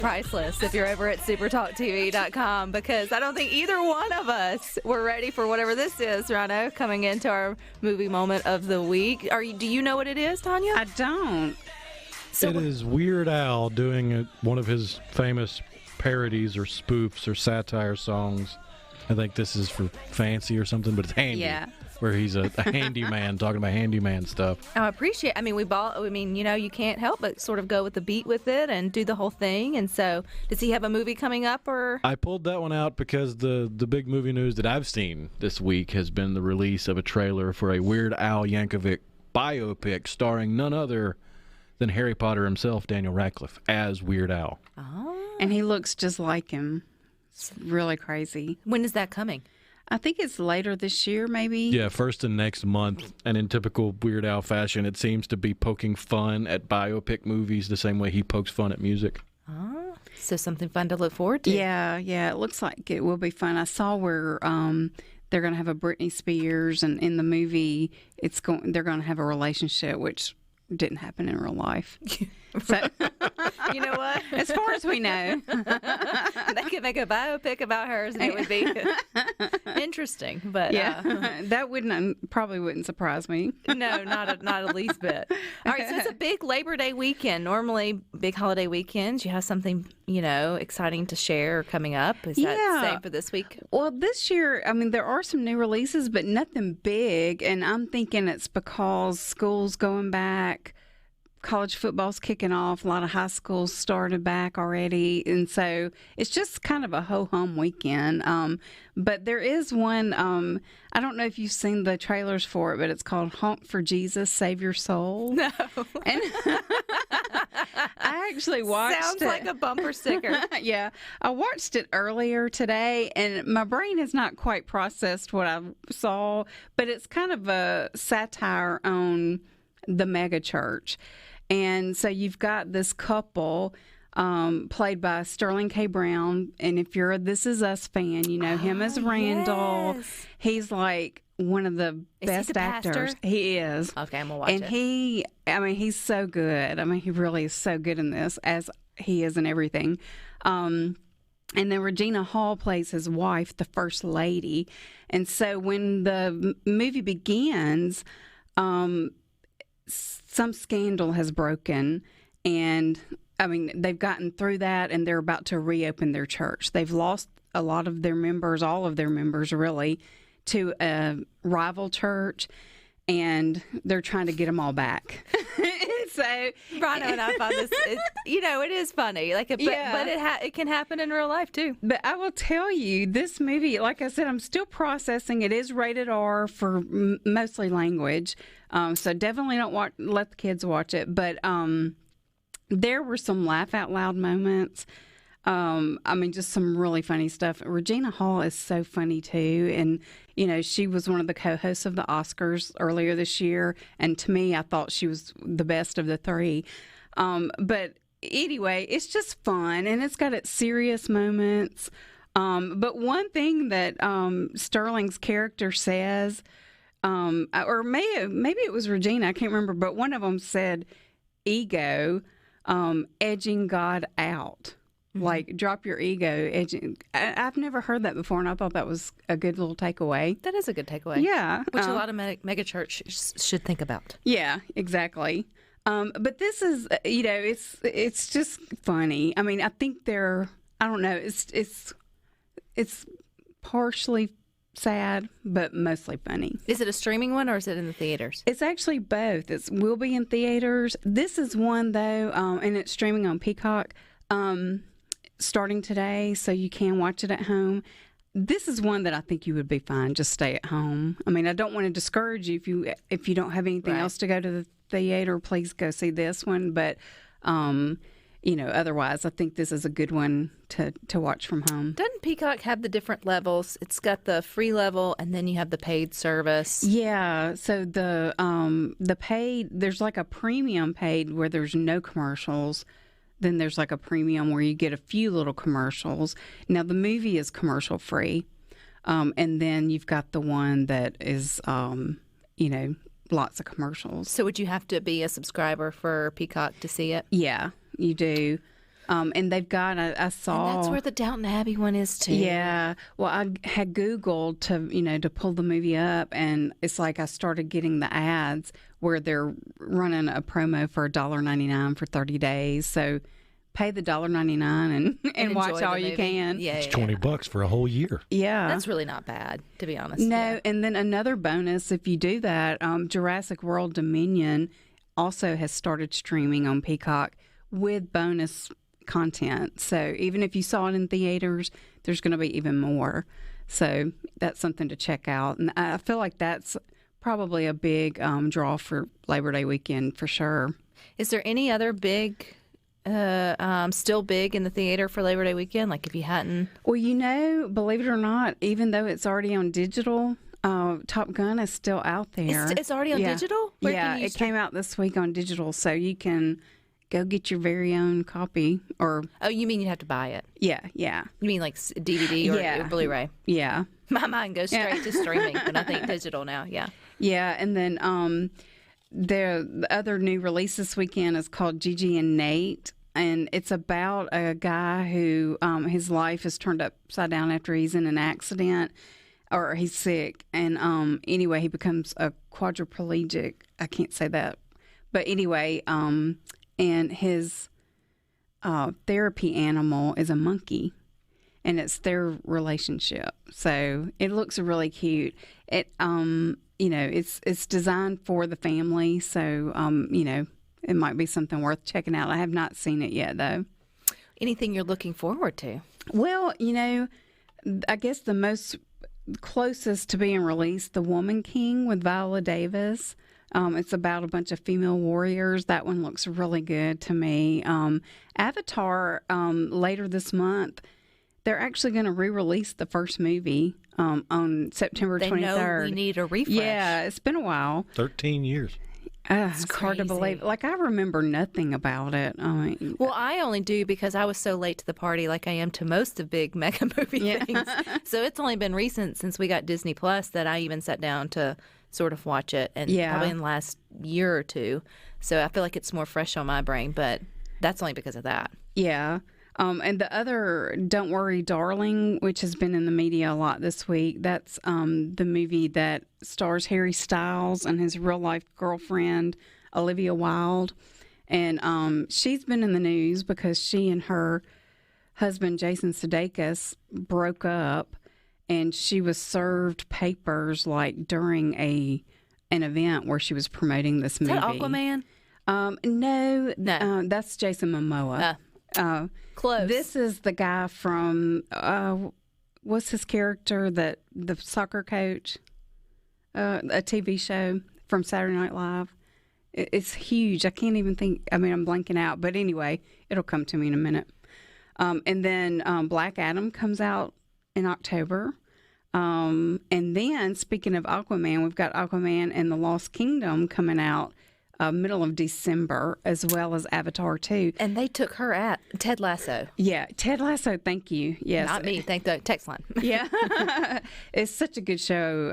priceless if you're over at supertalktv.com, because I don't think either one of us were ready for whatever this is, Rhino, coming into our movie moment of the week. Do you know what it is, Tanya? I don't. It is Weird Al doing one of his famous parodies or spoofs or satire songs. I think this is for Fancy or something, but it's Handy. Yeah. Where he's a handyman talking about handyman stuff. I appreciate. You can't help but sort of go with the beat with it and do the whole thing. And so, does he have a movie coming up, or? I pulled that one out because the big movie news that I've seen this week has been the release of a trailer for a Weird Al Yankovic biopic starring none other than Harry Potter himself, Daniel Radcliffe, as Weird Al. Oh. And he looks just like him. It's really crazy. When is that coming? I think it's later this year, maybe. Yeah, first and next month. And in typical Weird Al fashion, it seems to be poking fun at biopic movies the same way he pokes fun at music. Oh, so something fun to look forward to. Yeah. It looks like it will be fun. I saw where they're going to have a Britney Spears, and in the movie, they're going to have a relationship, which didn't happen in real life. So, you know what? As far as we know. They could make a biopic about hers and it would be interesting. But yeah, that probably wouldn't surprise me. No, not a least bit. All right, so it's a big Labor Day weekend. Normally, big holiday weekends, you have something, exciting to share coming up. Is that the same for this week? Well, this year, there are some new releases, but nothing big. And I'm thinking it's because school's going back. College football's kicking off. A lot of high schools started back already. And so it's just kind of a ho-hum weekend. But there is one, I don't know if you've seen the trailers for it, but it's called Honk for Jesus, Save Your Soul. No. And I actually watched it. Sounds like a bumper sticker. Yeah. I watched it earlier today, and my brain has not quite processed what I saw, but it's kind of a satire on the mega church. And so you've got this couple played by Sterling K. Brown. And if you're a This Is Us fan, you know him as Randall. Yes. He's like one of the best actors. He is. Okay, I'm going to watch and it. And he's so good. He really is so good in this, as he is in everything. And then Regina Hall plays his wife, the First Lady. And so when the movie begins, some scandal has broken, and they've gotten through that, and they're about to reopen their church. They've lost a lot of their members, all of their members really, to a rival church, and they're trying to get them all back. So Rhino and I found this, it is funny, but it can happen in real life too. But I will tell you, this movie, like I said, I'm still processing. It is rated R for mostly language, so definitely don't let the kids watch it. But there were some laugh out loud moments. Just some really funny stuff. Regina Hall is so funny too, and she was one of the co-hosts of the Oscars earlier this year, and to me, I thought she was the best of the three. But anyway, it's just fun, and it's got its serious moments. But one thing that Sterling's character says, or maybe it was Regina, I can't remember, but one of them said, "Ego, edging God out." Mm-hmm. Like, drop your ego. I've never heard that before, and I thought that was a good little takeaway. That is a good takeaway. Yeah. Which a lot of mega churches should think about. Yeah, exactly. But this is, it's just funny. I think I don't know, it's partially sad, but mostly funny. Is it a streaming one, or is it in the theaters? It's actually both. It will be in theaters. This is one, though, and it's streaming on Peacock. Starting today, so you can watch it at home. This is one that I think you would be fine. Just stay at home. I don't want to discourage you if you don't have anything else to go to the theater. Please go see this one. But otherwise, I think this is a good one to watch from home. Doesn't Peacock have the different levels? It's got the free level, and then you have the paid service. Yeah. So the paid, there's like a premium paid where there's no commercials. Then there's like a premium where you get a few little commercials. Now, the movie is commercial free. And then you've got the one that is, lots of commercials. So would you have to be a subscriber for Peacock to see it? Yeah, you do. And they've got, I saw. And that's where the Downton Abbey one is too. Yeah. Well, I had Googled to pull the movie up, and it's like I started getting the ads where they're running a promo for $1.99 for 30 days. So pay the $1.99 and watch all you can. Yeah, It's $20 for a whole year. Yeah. That's really not bad, to be honest. No, Yeah. and then another bonus, if you do that, Jurassic World Dominion also has started streaming on Peacock with bonus content. So even if you saw it in theaters, there's going to be even more. So that's something to check out. And I feel like that's probably a big draw for Labor Day weekend for sure. Is there any other big, still big in the theater for Labor Day weekend? Like if you hadn't. Well, believe it or not, even though it's already on digital, Top Gun is still out there. It's already on digital? Where Yeah, can you it came out this week on digital, so you can go get your very own copy. Or Oh, you mean you have to buy it? yeah. You mean like DVD or Blu-ray? Yeah. My mind goes straight to streaming, but I think digital now. Yeah. Yeah, and then the other new release this weekend is called Gigi and Nate, and it's about a guy who his life is turned upside down after he's in an accident or he's sick, and anyway, he becomes a quadriplegic. I can't say that, but anyway, and his therapy animal is a monkey. And it's their relationship, so it looks really cute. It, it's designed for the family, so it might be something worth checking out. I have not seen it yet, though. Anything you're looking forward to? Well, I guess the most closest to being released, The Woman King with Viola Davis. It's about a bunch of female warriors. That one looks really good to me. Avatar later this month. They're actually going to re-release the first movie on September 23rd. They know we need a refresh. Yeah, it's been a while. 13 years. It's hard to believe. Like, I remember nothing about it. Well, I only do because I was so late to the party, like I am to most of big mega movie things. So it's only been recent since we got Disney Plus that I even sat down to sort of watch it, and probably in the last year or two. So I feel like it's more fresh on my brain, but that's only because of that. Yeah. And the other, Don't Worry, Darling, which has been in the media a lot this week, that's the movie that stars Harry Styles and his real-life girlfriend, Olivia Wilde. And she's been in the news because she and her husband, Jason Sudeikis, broke up, and she was served papers, like, during an event where she was promoting this movie. Is that Aquaman? No. That's Jason Momoa. Close. This is the guy from what's his character, the soccer coach, a TV show from Saturday Night Live. It's huge. I can't even think. I mean, I'm blanking out. But anyway, it'll come to me in a minute. And then Black Adam comes out in October. And then, speaking of Aquaman, we've got Aquaman and the Lost Kingdom coming out middle of December, as well as Avatar 2. And they took her at Ted Lasso. Yeah, Ted Lasso, thank you. Yes. Not me, thank the text line. Yeah. It's such a good show.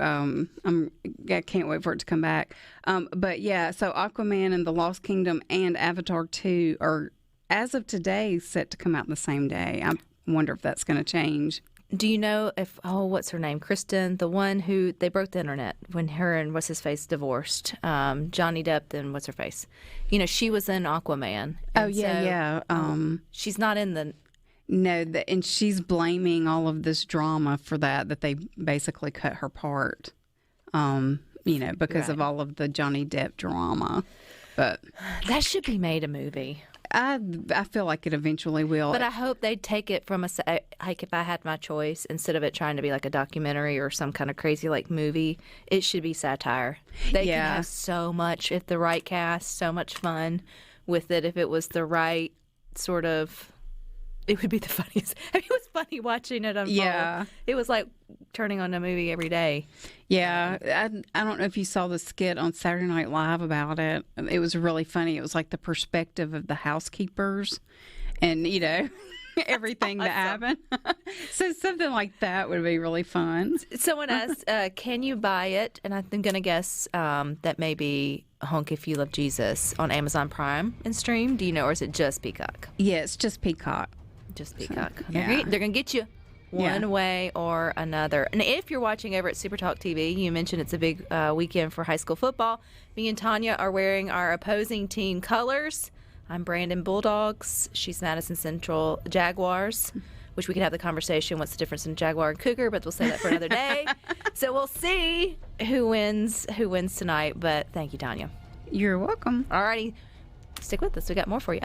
I can't wait for it to come back. But yeah, so Aquaman and the Lost Kingdom and Avatar 2 are, as of today, set to come out the same day. I wonder if that's going to change. Do you know if, what's her name? Kristen, the one who, they broke the internet when her and what's-his-face divorced. Johnny Depp and what's-her-face. She was in Aquaman. She's not in the... No, and she's blaming all of this drama for that they basically cut her part, because of all of the Johnny Depp drama. But that should be made a movie. I feel like it eventually will. But I hope they'd take it from like if I had my choice, instead of it trying to be like a documentary or some kind of crazy like movie, it should be satire. They can have so much, if the right cast, so much fun with it. If it was the right sort of, it would be the funniest. I mean, it was funny watching it unfold. Yeah. It was like turning on a movie every day. Yeah. I don't know if you saw the skit on Saturday Night Live about it. It was really funny. It was like the perspective of the housekeepers and, everything that happened. So something like that would be really fun. Someone asked, can you buy it? And I'm going to guess that maybe Honk If You Love Jesus on Amazon Prime and stream? Do you know, or is it just Peacock? Yeah, it's just Peacock. Just Peacock. So, They're going to get you one way or another. And if you're watching over at Supertalk TV, you mentioned it's a big weekend for high school football. Me and Tanya are wearing our opposing team colors. I'm Brandon Bulldogs. She's Madison Central Jaguars, which we could have the conversation. What's the difference in Jaguar and Cougar? But we'll say that for another day. So we'll see who wins tonight. But thank you, Tanya. You're welcome. All righty. Stick with us. We got more for you.